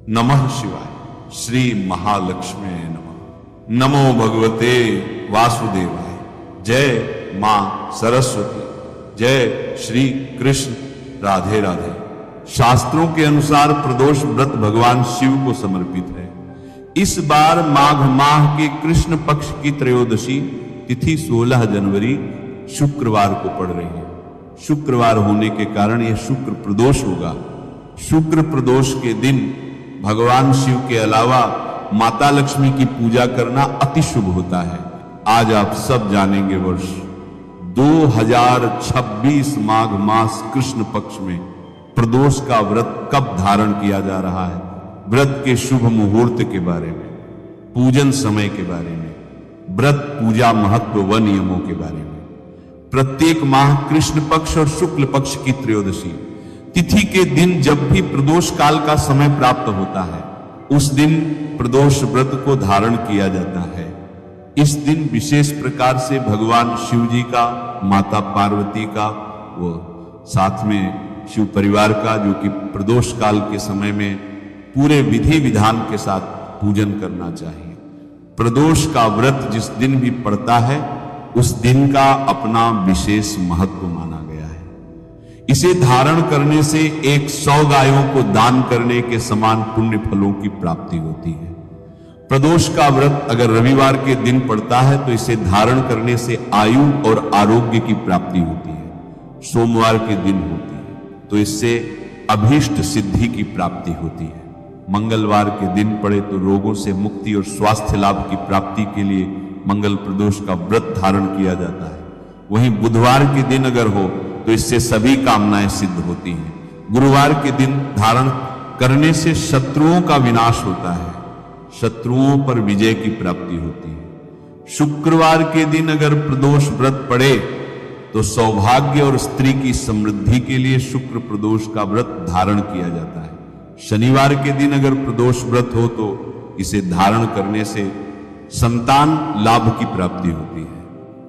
नमः शिवाय। श्री महालक्ष्मी नमः। नमो भगवते वासुदेवाय। जय मां सरस्वती। जय श्री कृष्ण। राधे राधे। शास्त्रों के अनुसार प्रदोष व्रत भगवान शिव को समर्पित है। इस बार माघ माह के कृष्ण पक्ष की त्रयोदशी तिथि 16 जनवरी शुक्रवार को पड़ रही है। शुक्रवार होने के कारण यह शुक्र प्रदोष होगा। शुक्र प्रदोष के दिन भगवान शिव के अलावा माता लक्ष्मी की पूजा करना अति शुभ होता है। आज आप सब जानेंगे वर्ष 2026 माघ मास कृष्ण पक्ष में प्रदोष का व्रत कब धारण किया जा रहा है, व्रत के शुभ मुहूर्त के बारे में, पूजन समय के बारे में, व्रत पूजा महत्व व नियमों के बारे में। प्रत्येक माह कृष्ण पक्ष और शुक्ल पक्ष की त्रयोदशी तिथि के दिन जब भी प्रदोष काल का समय प्राप्त होता है, उस दिन प्रदोष व्रत को धारण किया जाता है। इस दिन विशेष प्रकार से भगवान शिव जी का, माता पार्वती का व साथ में शिव परिवार का, जो कि प्रदोष काल के समय में पूरे विधि विधान के साथ पूजन करना चाहिए। प्रदोष का व्रत जिस दिन भी पड़ता है, उस दिन का अपना विशेष महत्व माना गया है। इसे धारण करने से 100 गायों को दान करने के समान पुण्य फलों की प्राप्ति होती है। प्रदोष का व्रत अगर रविवार के दिन पड़ता है तो इसे धारण करने से आयु और आरोग्य की प्राप्ति होती है। सोमवार के दिन होती है तो इससे अभीष्ट सिद्धि की प्राप्ति होती है। मंगलवार के दिन पड़े तो रोगों से मुक्ति और स्वास्थ्य लाभ की प्राप्ति के लिए मंगल प्रदोष का व्रत धारण किया जाता है। वहीं बुधवार के दिन अगर हो तो इससे सभी कामनाएं सिद्ध होती हैं। गुरुवार के दिन धारण करने से शत्रुओं का विनाश होता है, शत्रुओं पर विजय की प्राप्ति होती है। शुक्रवार के दिन अगर प्रदोष व्रत पड़े तो सौभाग्य और स्त्री की समृद्धि के लिए शुक्र प्रदोष का व्रत धारण किया जाता है। शनिवार के दिन अगर प्रदोष व्रत हो तो इसे धारण करने से संतान लाभ की प्राप्ति होती है।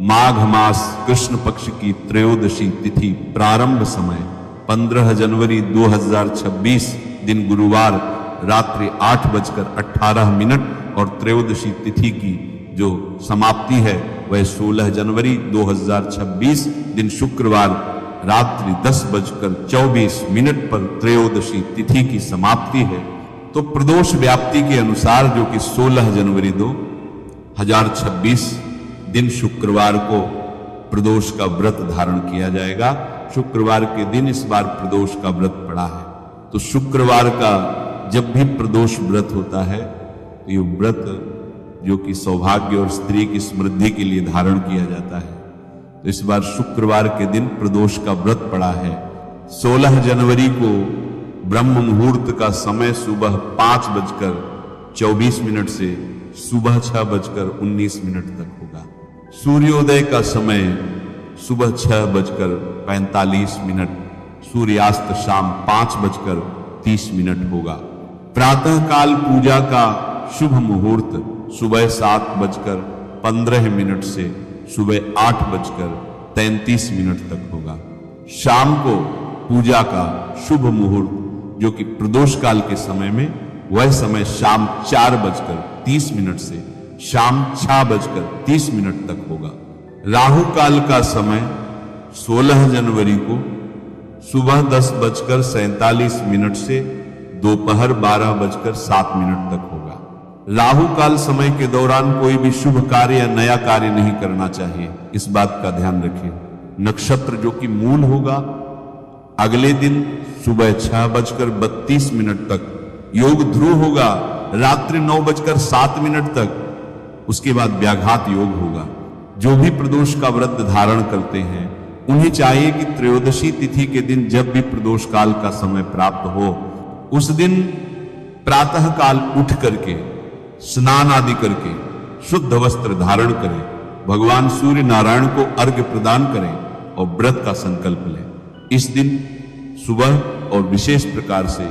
माघ मास कृष्ण पक्ष की त्रयोदशी तिथि प्रारंभ समय 15 जनवरी 2026 दिन गुरुवार रात्रि 8:18 और त्रयोदशी तिथि की जो समाप्ति है वह 16 जनवरी 2026 दिन शुक्रवार रात्रि 10:24 पर त्रयोदशी तिथि की समाप्ति है। तो प्रदोष व्याप्ति के अनुसार जो कि 16 जनवरी 2026 दिन शुक्रवार को प्रदोष का व्रत धारण किया जाएगा। शुक्रवार के दिन इस बार प्रदोष का व्रत पड़ा है। तो शुक्रवार का जब भी प्रदोष व्रत होता है तो ये व्रत जो कि सौभाग्य और स्त्री की समृद्धि के लिए धारण किया जाता है। तो इस बार शुक्रवार के दिन प्रदोष का व्रत पड़ा है। 16 जनवरी को ब्रह्म मुहूर्त का समय सुबह 5:24 से सुबह 6:19 तक होगा। सूर्योदय का समय सुबह 6:45, सूर्यास्त शाम 5:30 होगा। प्रातः काल पूजा का शुभ मुहूर्त सुबह 7:15 से सुबह 8:33 तक होगा। शाम को पूजा का शुभ मुहूर्त जो कि प्रदोष काल के समय में वह समय शाम 4:30 से शाम 6:30 तक होगा। राहु काल का समय 16 जनवरी को सुबह 10:47 से दोपहर 12:07 तक होगा। राहु काल समय के दौरान कोई भी शुभ कार्य या नया कार्य नहीं करना चाहिए, इस बात का ध्यान रखिए। नक्षत्र जो कि मूल होगा अगले दिन सुबह 6:32 तक, योग ध्रुव होगा रात्रि 9:07 तक, उसके बाद व्याघात योग होगा। जो भी प्रदोष का व्रत धारण करते हैं उन्हें चाहिए कि त्रयोदशी तिथि के दिन जब भी प्रदोष काल का समय प्राप्त हो उस दिन प्रातः काल उठ करके स्नान आदि करके शुद्ध वस्त्र धारण करें, भगवान सूर्य नारायण को अर्घ्य प्रदान करें और व्रत का संकल्प लें। इस दिन सुबह और विशेष प्रकार से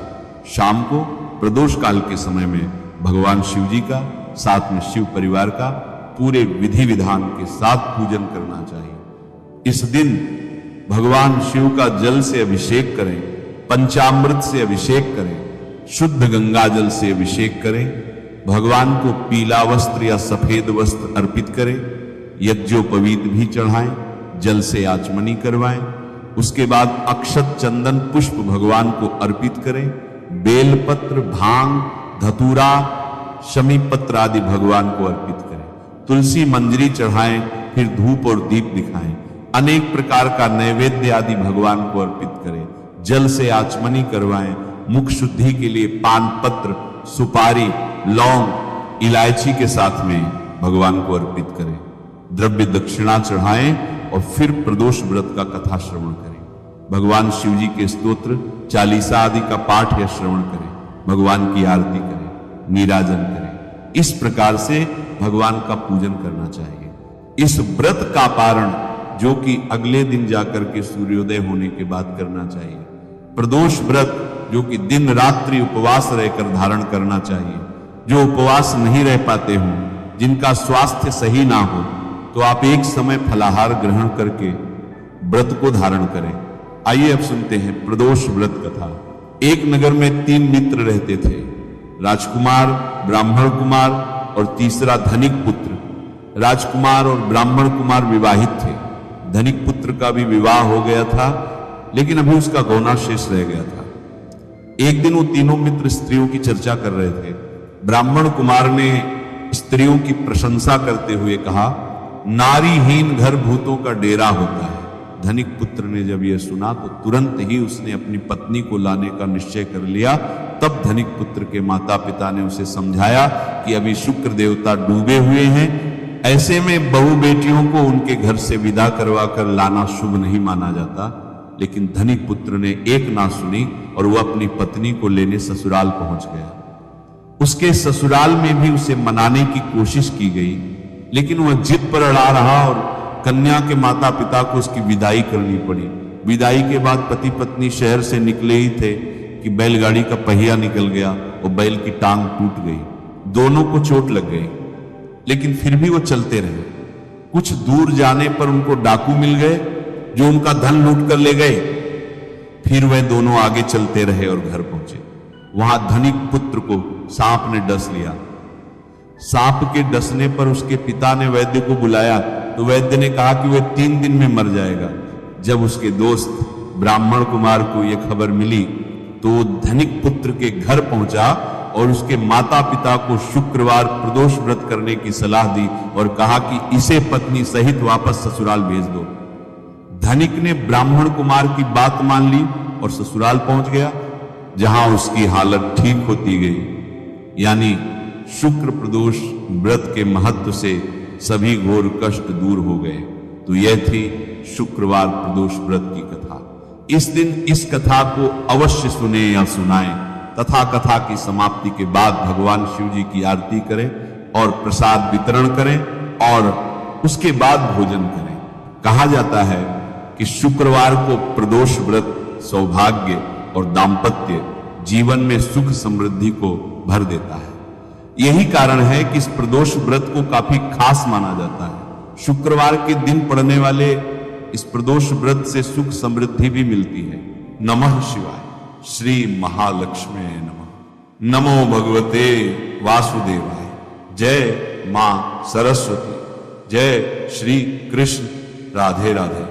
शाम को प्रदोष काल के समय में भगवान शिव जी का, साथ में शिव परिवार का पूरे विधि विधान के साथ पूजन करना चाहिए। इस दिन भगवान शिव का जल से अभिषेक करें, पंचामृत से अभिषेक करें, शुद्ध गंगा जल से अभिषेक करें, भगवान को पीला वस्त्र या सफेद वस्त्र अर्पित करें, यज्ञोपवीत भी चढ़ाएं, जल से आचमनी करवाएं। उसके बाद अक्षत चंदन पुष्प भगवान को अर्पित करें, बेलपत्र, भांग, धतूरा, शमी पत्र आदि भगवान को अर्पित करें, तुलसी मंजरी चढ़ाएं, फिर धूप और दीप दिखाएं, अनेक प्रकार का नैवेद्य आदि भगवान को अर्पित करें, जल से आचमनी करवाएं, मुख शुद्धि के लिए पान पत्र, सुपारी, लौंग, इलायची के साथ में भगवान को अर्पित करें, द्रव्य दक्षिणा चढ़ाएं और फिर प्रदोष व्रत का कथा श्रवण करें। भगवान शिव जी के स्तोत्र, चालीसा आदि का पाठ या श्रवण करें, भगवान की आरती करें, नीराजन करें। इस प्रकार से भगवान का पूजन करना चाहिए। इस व्रत का पारण जो कि अगले दिन जाकर के सूर्योदय होने के बाद करना चाहिए। प्रदोष व्रत जो कि दिन रात्रि उपवास रहकर धारण करना चाहिए। जो उपवास नहीं रह पाते हों, जिनका स्वास्थ्य सही ना हो, तो आप एक समय फलाहार ग्रहण करके व्रत को धारण करें। आइए अब सुनते हैं प्रदोष व्रत कथा। एक नगर में 3 मित्र रहते थे, राजकुमार, ब्राह्मण कुमार और तीसरा धनिक पुत्र। राजकुमार और ब्राह्मण कुमार विवाहित थे। धनिक पुत्र का भी विवाह हो गया था, लेकिन अभी उसका गौना शेष रह गया था। एक दिन वो तीनों मित्र स्त्रियों की चर्चा कर रहे थे। ब्राह्मण कुमार ने स्त्रियों की प्रशंसा करते हुए कहा, नारीहीन घर भूतों का डेरा होता है। धनिक पुत्र ने जब यह सुना तो तुरंत ही उसने अपनी पत्नी को लाने का निश्चय कर लिया। तब धनिक पुत्र के माता पिता ने उसे समझाया कि अभी शुक्र देवता डूबे हुए हैं, ऐसे में बहू बेटियों को उनके घर से विदा करवा कर लाना शुभ नहीं माना जाता। लेकिन धनिक पुत्र ने एक ना सुनी और वह अपनी पत्नी को लेने ससुराल पहुंच गया। उसके ससुराल में भी उसे मनाने की कोशिश की गई, लेकिन वह जिद पर अड़ा रहा और कन्या के माता पिता को उसकी विदाई करनी पड़ी। विदाई के बाद पति पत्नी शहर से निकले ही थे कि बैलगाड़ी का पहिया निकल गया और बैल की टांग टूट गई। दोनों को चोट लग गई, लेकिन फिर भी वो चलते रहे। कुछ दूर जाने पर उनको डाकू मिल गए जो उनका धन लूट कर ले गए। फिर वह दोनों आगे चलते रहे और घर पहुंचे। वहां धनिक पुत्र को सांप ने डस लिया। सांप के डसने पर उसके पिता ने वैद्य को बुलाया तो वैद्य ने कहा कि वह 3 दिन में मर जाएगा। जब उसके दोस्त ब्राह्मण कुमार को यह खबर मिली तो वो धनिक पुत्र के घर पहुंचा और उसके माता पिता को शुक्रवार प्रदोष व्रत करने की सलाह दी और कहा कि इसे पत्नी सहित वापस ससुराल भेज दो। धनिक ने ब्राह्मण कुमार की बात मान ली और ससुराल पहुंच गया, जहां उसकी हालत ठीक होती गई। यानी शुक्र प्रदोष व्रत के महत्व से सभी घोर कष्ट दूर हो गए। तो यह थी शुक्रवार प्रदोष व्रत की कथा। इस दिन इस कथा को अवश्य सुने या सुनाएं तथा कथा की समाप्ति के बाद भगवान शिव जी की आरती करें और प्रसाद वितरण करें और उसके बाद भोजन करें। कहा जाता है कि शुक्रवार को प्रदोष व्रत सौभाग्य और दाम्पत्य जीवन में सुख समृद्धि को भर देता है। यही कारण है कि इस प्रदोष व्रत को काफी खास माना जाता है। शुक्रवार के दिन पड़ने वाले इस प्रदोष व्रत से सुख समृद्धि भी मिलती है। नमः शिवाय। श्री महालक्ष्मी नमः। नमो भगवते वासुदेवाय। जय मां सरस्वती। जय श्री कृष्ण। राधे राधे।